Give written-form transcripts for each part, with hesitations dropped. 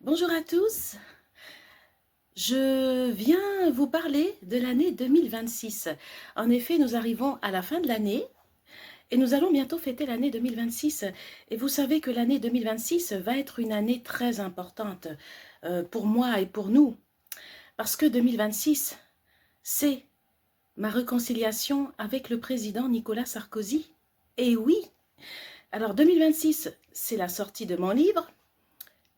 Bonjour à tous, je viens vous parler de l'année 2026. En effet, nous arrivons à la fin de l'année et nous allons bientôt fêter l'année 2026. Et vous savez que l'année 2026 va être une année très importante pour moi et pour nous. Parce que 2026, c'est ma réconciliation avec le président Nicolas Sarkozy. Et oui, alors 2026, c'est la sortie de mon livre.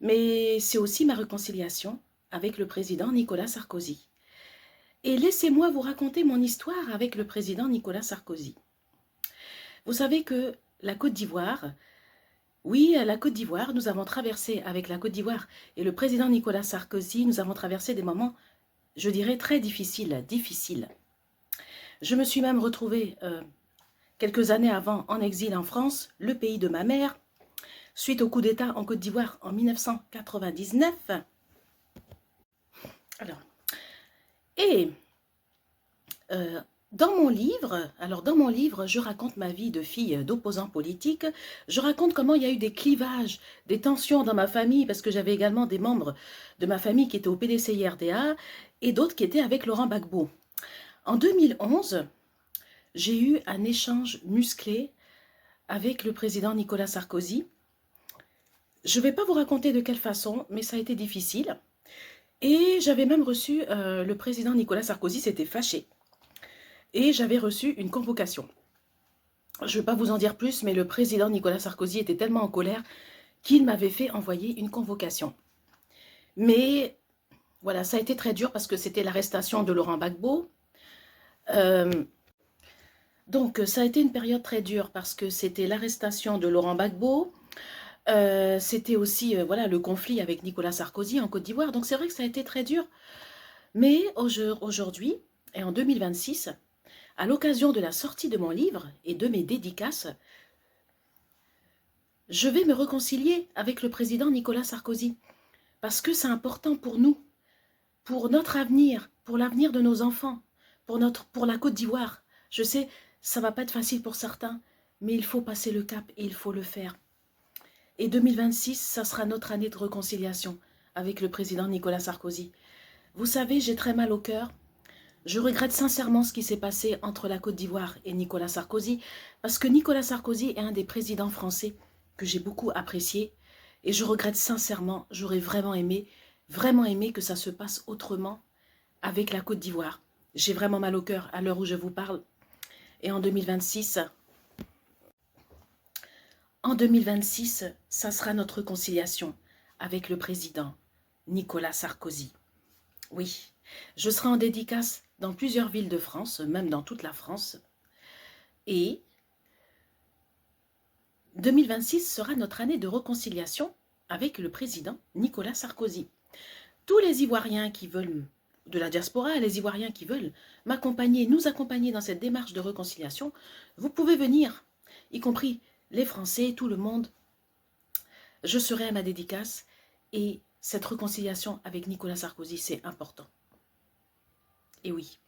Mais c'est aussi ma réconciliation avec le président Nicolas Sarkozy. Et laissez-moi vous raconter mon histoire avec le président Nicolas Sarkozy. Vous savez que la Côte d'Ivoire, oui, la Côte d'Ivoire, nous avons traversé avec la Côte d'Ivoire et le président Nicolas Sarkozy, nous avons traversé des moments, je dirais, très difficiles. Je me suis même retrouvée quelques années avant en exil en France, le pays de ma mère, suite au coup d'État en Côte d'Ivoire en 1999. Alors, et dans mon livre, je raconte ma vie de fille d'opposant politique. Je raconte comment il y a eu des clivages, des tensions dans ma famille, parce que j'avais également des membres de ma famille qui étaient au PDCI-RDA et d'autres qui étaient avec Laurent Gbagbo. En 2011, j'ai eu un échange musclé avec le président Nicolas Sarkozy. Je ne vais pas vous raconter de quelle façon, mais ça a été difficile. Et j'avais même reçu, le président Nicolas Sarkozy s'était fâché. Et j'avais reçu une convocation. Je ne vais pas vous en dire plus, mais le président Nicolas Sarkozy était tellement en colère qu'il m'avait fait envoyer une convocation. Mais voilà, ça a été très dur parce que c'était l'arrestation de Laurent Gbagbo. Donc ça a été une période très dure parce que c'était l'arrestation de Laurent Gbagbo. C'était aussi voilà, le conflit avec Nicolas Sarkozy en Côte d'Ivoire. Donc c'est vrai que ça a été très dur. Mais aujourd'hui, et en 2026, à l'occasion de la sortie de mon livre et de mes dédicaces, je vais me réconcilier avec le président Nicolas Sarkozy. Parce que c'est important pour nous, pour notre avenir, pour l'avenir de nos enfants, pour la Côte d'Ivoire. Je sais, ça ne va pas être facile pour certains, mais il faut passer le cap et il faut le faire. Et 2026, ça sera notre année de réconciliation avec le président Nicolas Sarkozy. Vous savez, j'ai très mal au cœur. Je regrette sincèrement ce qui s'est passé entre la Côte d'Ivoire et Nicolas Sarkozy, parce que Nicolas Sarkozy est un des présidents français que j'ai beaucoup apprécié, et je regrette sincèrement, j'aurais vraiment aimé que ça se passe autrement avec la Côte d'Ivoire. J'ai vraiment mal au cœur à l'heure où je vous parle. Et en 2026, ça sera notre réconciliation avec le président Nicolas Sarkozy. Oui, je serai en dédicace dans plusieurs villes de France, même dans toute la France. Et 2026 sera notre année de réconciliation avec le président Nicolas Sarkozy. Tous les Ivoiriens qui veulent, de la diaspora, les Ivoiriens qui veulent m'accompagner, nous accompagner dans cette démarche de réconciliation, vous pouvez venir, y compris les Français, tout le monde. Je serai à ma dédicace et cette réconciliation avec Nicolas Sarkozy, c'est important. Et oui.